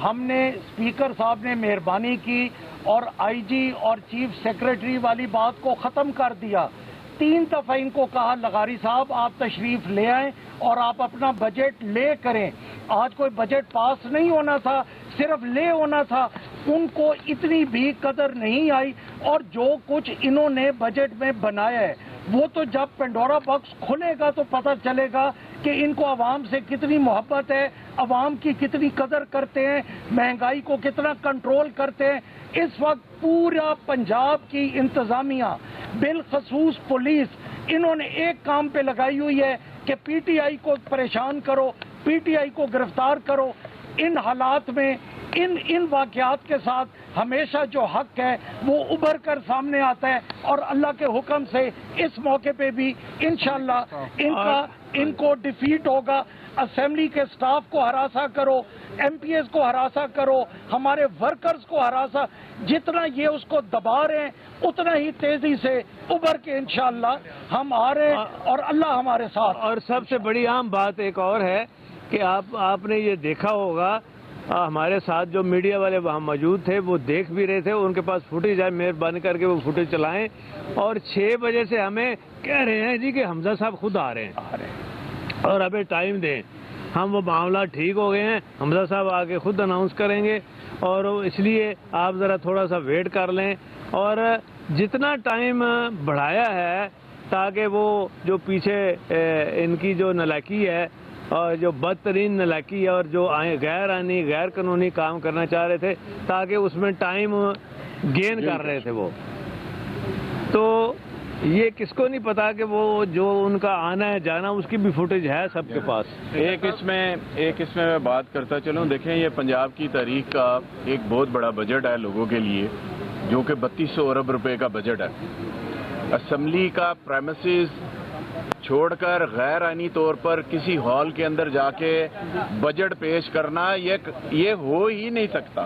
ہم نے اسپیکر صاحب نے مہربانی کی اور آئی جی اور چیف سیکرٹری والی بات کو ختم کر دیا. 3 دفعہ ان کو کہا لغاری صاحب آپ تشریف لے آئیں اور آپ اپنا بجٹ لے کریں. آج کوئی بجٹ پاس نہیں ہونا تھا, صرف لے ہونا تھا. ان کو اتنی بھی قدر نہیں آئی, اور جو کچھ انہوں نے بجٹ میں بنایا ہے وہ تو جب پنڈورا باکس کھلے گا تو پتہ چلے گا کہ ان کو عوام سے کتنی محبت ہے, عوام کی کتنی قدر کرتے ہیں, مہنگائی کو کتنا کنٹرول کرتے ہیں. اس وقت پورا پنجاب کی انتظامیہ بالخصوص پولیس انہوں نے ایک کام پہ لگائی ہوئی ہے کہ پی ٹی آئی کو پریشان کرو, پی ٹی آئی کو گرفتار کرو. ان حالات میں ان واقعات کے ساتھ ہمیشہ جو حق ہے وہ ابھر کر سامنے آتا ہے, اور اللہ کے حکم سے اس موقع پہ بھی انشاءاللہ ان کو ڈیفیٹ ہوگا. اسمبلی کے سٹاف کو ہراساں کرو, ایم پی ایس کو ہراساں کرو, ہمارے ورکرز کو ہراساں, جتنا یہ اس کو دبا رہے ہیں اتنا ہی تیزی سے ابھر کے انشاءاللہ ہم آ رہے ہیں, اور اللہ ہمارے ساتھ. اور سب سے بڑی اہم بات ایک اور ہے کہ آپ نے یہ دیکھا ہوگا, ہمارے ساتھ جو میڈیا والے وہاں موجود تھے وہ دیکھ بھی رہے تھے, ان کے پاس فوٹیج ہے, مہربانی کر کے وہ فوٹیج چلائیں. اور 6 بجے سے ہمیں کہہ رہے ہیں جی کہ حمزہ صاحب خود آ رہے ہیں اور ہمیں ٹائم دیں. ہم وہ معاملہ ٹھیک ہو گئے ہیں, حمزہ صاحب آگے خود اناؤنس کریں گے, اور اس لیے آپ ذرا تھوڑا سا ویٹ کر لیں. اور جتنا ٹائم بڑھایا ہے تاکہ وہ جو پیچھے ان کی جو نالاکی ہے اور جو بدترین نالاکی ہے اور جو غیر آئینی غیر قانونی کام کرنا چاہ رہے تھے تاکہ اس میں ٹائم گین کر رہے تھے وہ, تو یہ کس کو نہیں پتا کہ وہ جو ان کا آنا ہے جانا اس کی بھی فوٹیج ہے سب کے پاس. ایک اس میں میں بات کرتا چلوں. دیکھیں یہ پنجاب کی تاریخ کا ایک بہت بڑا بجٹ ہے لوگوں کے لیے, جو کہ 3200 ارب روپے کا بجٹ ہے. اسمبلی کا پریمیسز چھوڑ کر غیر آئینی طور پر کسی ہال کے اندر جا کے بجٹ پیش کرنا یہ ہو ہی نہیں سکتا.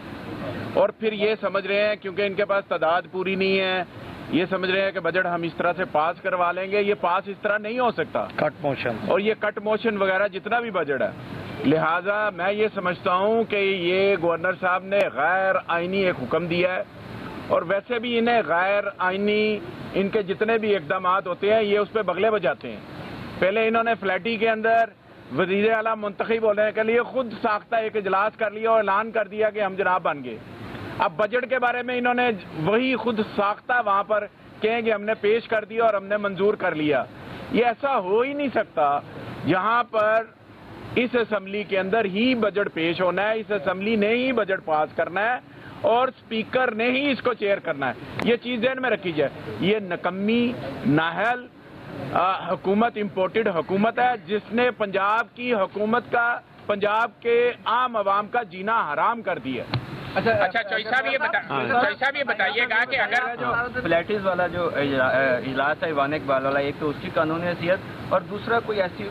اور پھر یہ سمجھ رہے ہیں کیونکہ ان کے پاس تعداد پوری نہیں ہے, یہ سمجھ رہے ہیں کہ بجٹ ہم اس طرح سے پاس کروا لیں گے. یہ پاس اس طرح نہیں ہو سکتا, کٹ موشن اور یہ کٹ موشن وغیرہ جتنا بھی بجٹ ہے. لہٰذا میں یہ سمجھتا ہوں کہ یہ گورنر صاحب نے غیر آئینی ایک حکم دیا ہے, اور ویسے بھی انہیں غیر آئینی ان کے جتنے بھی اقدامات ہوتے ہیں یہ اس پہ بغلے بجاتے ہیں. پہلے انہوں نے فلیٹی کے اندر وزیر اعلیٰ منتخب ہونے کے لیے خود ساختہ ایک اجلاس کر لیا اور اعلان کر دیا کہ ہم جناب بن گئے. اب بجٹ کے بارے میں انہوں نے وہی خود ساختہ وہاں پر کہیں کہ ہم نے پیش کر دیا اور ہم نے منظور کر لیا. یہ ایسا ہو ہی نہیں سکتا. یہاں پر اس اسمبلی کے اندر ہی بجٹ پیش ہونا ہے, اس اسمبلی نے ہی بجٹ پاس کرنا ہے, اور اسپیکر نے ہی اس کو چیئر کرنا ہے. یہ چیز ذہن میں رکھی جائے. یہ نکمی نااہل حکومت امپورٹڈ حکومت ہے جس نے پنجاب کی حکومت کا, پنجاب کے عام عوام کا جینا حرام کر دیا. اچھا چوئی صاحب یہ بتائیے گا کہ اگر جو فلیٹیز والا جو اجلاس ہے ایوان اقبال والا, ایک تو اس کی قانونی حیثیت, اور دوسرا کوئی ایسی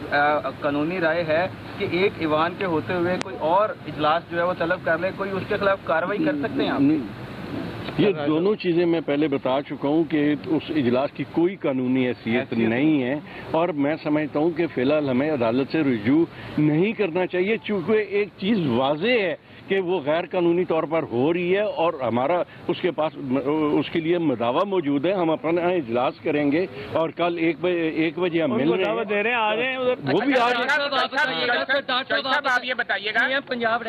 قانونی رائے ہے کہ ایک ایوان کے ہوتے ہوئے کوئی اور اجلاس جو ہے وہ طلب کر لے, کوئی اس کے خلاف کارروائی کر سکتے ہیں آپ؟ یہ دونوں چیزیں میں پہلے بتا چکا ہوں کہ اس اجلاس کی کوئی قانونی حیثیت نہیں ہے, اور میں سمجھتا ہوں کہ فی الحال ہمیں عدالت سے رجوع نہیں کرنا چاہیے, چونکہ ایک چیز واضح ہے کہ وہ غیر قانونی طور پر ہو رہی ہے, اور ہمارا اس کے پاس اس کے لیے مداوع موجود ہے. ہم اپنا اجلاس کریں گے اور کل 1 بجے ہم مل رہے ہیں, دے رہے ہیں, آ جائیں ادھر. وہ بھی آ جائیں. صاحب آپ یہ بتائیے گا پنجاب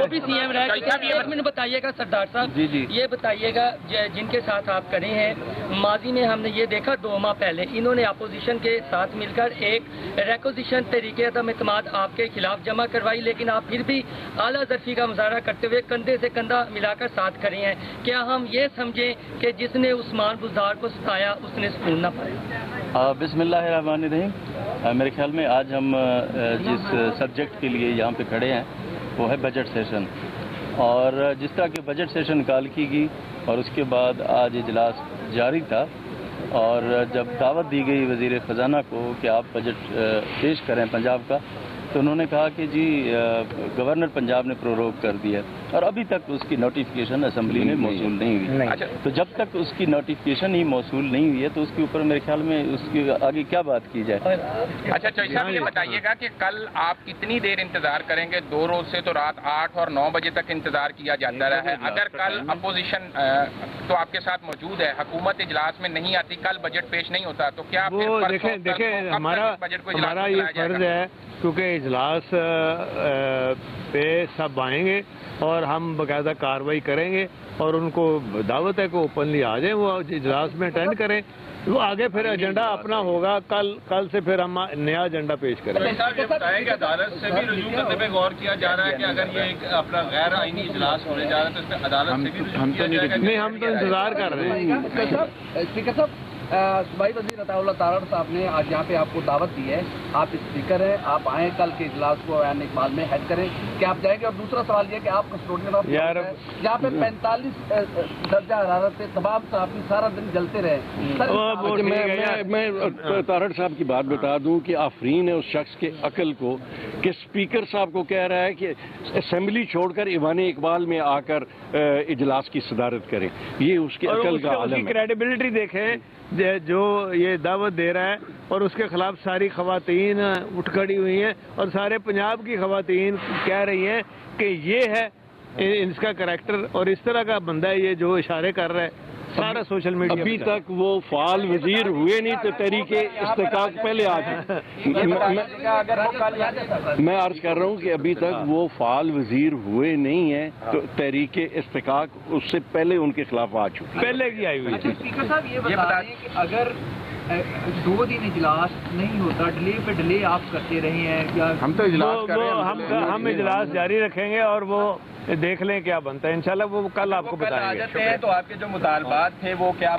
وہ بھی سی ایم رہ چکے ہیں, بتائیے گا سردار صاحب, جی یہ بتائیے گا جن کے ساتھ آپ کھڑے ہیں, ماضی میں ہم نے یہ دیکھا 2 ماہ پہلے انہوں نے اپوزیشن کے ساتھ مل کر ایک ریکوزیشن طریقے عدم اعتماد آپ کے خلاف جمع کروائی, لیکن آپ پھر بھی اعلیٰ ظرفی کا مظاہرہ کرتے ہوئے کندھے سے کندھا ملا کر ساتھ کھڑے ہیں. کیا ہم یہ سمجھیں کہ جس نے عثمان بزدار کو ستایا اس نے سکون نہ پایا؟ بسم اللہ الرحمن الرحیم. میرے خیال میں آج ہم جس سبجیکٹ کے لیے یہاں پہ کھڑے ہیں وہ ہے بجٹ سیشن, اور جس طرح کہ بجٹ سیشن کال کی گئی اور اس کے بعد آج اجلاس جاری تھا, اور جب دعوت دی گئی وزیر خزانہ کو کہ آپ بجٹ پیش کریں پنجاب کا, تو انہوں نے کہا کہ جی گورنر پنجاب نے پروروگ کر دیا اور ابھی تک اس کی نوٹیفیکیشن اسمبلی میں موصول نہیں ہوئی. اچھا تو جب تک اس کی نوٹیفیکیشن ہی موصول نہیں ہوئی ہے تو اس کے اوپر میرے خیال میں اس کی آگے کیا بات کی جائے. اچھا چوہدری صاحب یہ بتائیے گا کہ کل آپ کتنی دیر انتظار کریں گے؟ 2 روز سے تو رات 8 اور 9 بجے تک انتظار کیا جاتا رہا ہے. اگر کل اپوزیشن تو آپ کے ساتھ موجود ہے، حکومت اجلاس میں نہیں آتی، کل بجٹ پیش نہیں ہوتا، تو کیا وہ دیکھیں ہمارا یہ فرض ہے کیونکہ اجلاس پہ سب آئیں گے اور ہم باقاعدہ کارروائی کریں گے اور ان کو دعوت ہے کہ اوپنلی آ جائیں، وہ اجلاس میں اٹینڈ کریں. وہ آگے پھر ایجنڈا اپنا ہوگا، کل سے پھر ہم نیا ایجنڈا پیش کریں گے. یہ بتائیں کہ عدالت سے بھی رجوع کرنے پہ غور کیا جا رہا ہے کہ اگر یہ اپنا غیر آئینی اجلاس ہونے جا رہا ہے تو اس پہ عدالت سے بھی رجوع کیا جائے گا. نہیں، ہم تو انتظار کر رہے ہیں. اسپیکر صاحب، صوبائی وزیر عطا اللہ تارڑ صاحب نے آج یہاں پہ آپ کو دعوت دی ہے، آپ اسپیکر ہیں، آپ آئیں کل کے اجلاس کو ایوان اقبال میں ہیڈ کریں، کیا آپ جائیں گے؟ اور دوسرا سوال یہ کہ آپ کسٹوڈین آف جہاں پہ 45 درجہ حرارت سے تمام صحافی سارا دن جلتے رہے. میں تارڑ صاحب کی بات بتا دوں کہ آفرین ہے اس شخص کے عقل کو کہ اسپیکر صاحب کو کہہ رہا ہے کہ اسمبلی چھوڑ کر ایوان اقبال میں آ کر اجلاس کی صدارت کریں. یہ اس کی عقل کا عالم ہے. کریڈیبلٹی دیکھیں جو یہ دعوت دے رہا ہے اور اس کے خلاف ساری خواتین اٹھ کھڑی ہوئی ہیں اور سارے پنجاب کی خواتین کہہ رہی ہیں کہ یہ ہے اس کا کریکٹر اور اس طرح کا بندہ ہے یہ جو اشارے کر رہا ہے سارا سوشل میڈیا. ابھی تک وہ فعال وزیر ہوئے نہیں تو تحریک استحقاق پہلے آ جائے. میں عرض کر رہا ہوں کہ ابھی تک وہ فعال وزیر ہوئے نہیں ہیں تو تحریک استحقاق اس سے پہلے ان کے خلاف آ چکی پہلے کی آئی ہوئی. اسپیکر صاحب یہ بتائیے کہ اگر 2 دن اجلاس نہیں ہوتا، ڈیلے پہ ڈیلے آپ کرتے رہے ہیں یا ہم تو اجلاس کر رہے ہیں، ہم اجلاس جاری رکھیں گے اور وہ دیکھ لیں کیا بنتا ہے. انشاءاللہ وہ کل آپ کو بتائیں گے. تو آپ کے جو مطالبات تھے وہ کیا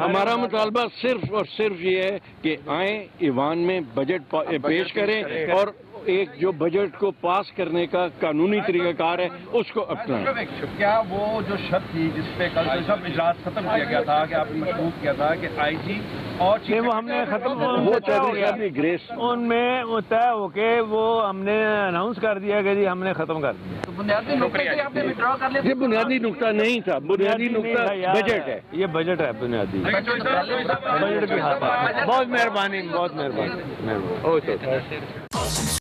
ہمارا مطالبہ صرف اور صرف یہ ہے کہ آئیں ایوان میں بجٹ پیش کریں اور ایک جو بجٹ کو پاس کرنے کا قانونی طریقہ کار ہے اس کو اپنائیں. کیا وہ جو شرط تھی جس پہ کل سب اجلاس ختم کیا گیا تھا کہ آپ نے مشروط کیا تھا کہ آئی جی اور وہ ہم نے ختم وہ چودھری صاحب کی گریس ان میں وہ طے ہو کے وہ ہم نے اناؤنس کر دیا کہ جی ہم نے ختم کر دیا. تو بنیادی نقطے پہ آپ نے وڈرا کر لیا. یہ بنیادی نقطہ نہیں تھا، بنیادی نقطہ بجٹ ہے. یہ بجٹ ہے بنیادی بجٹ کی. بہت مہربانی.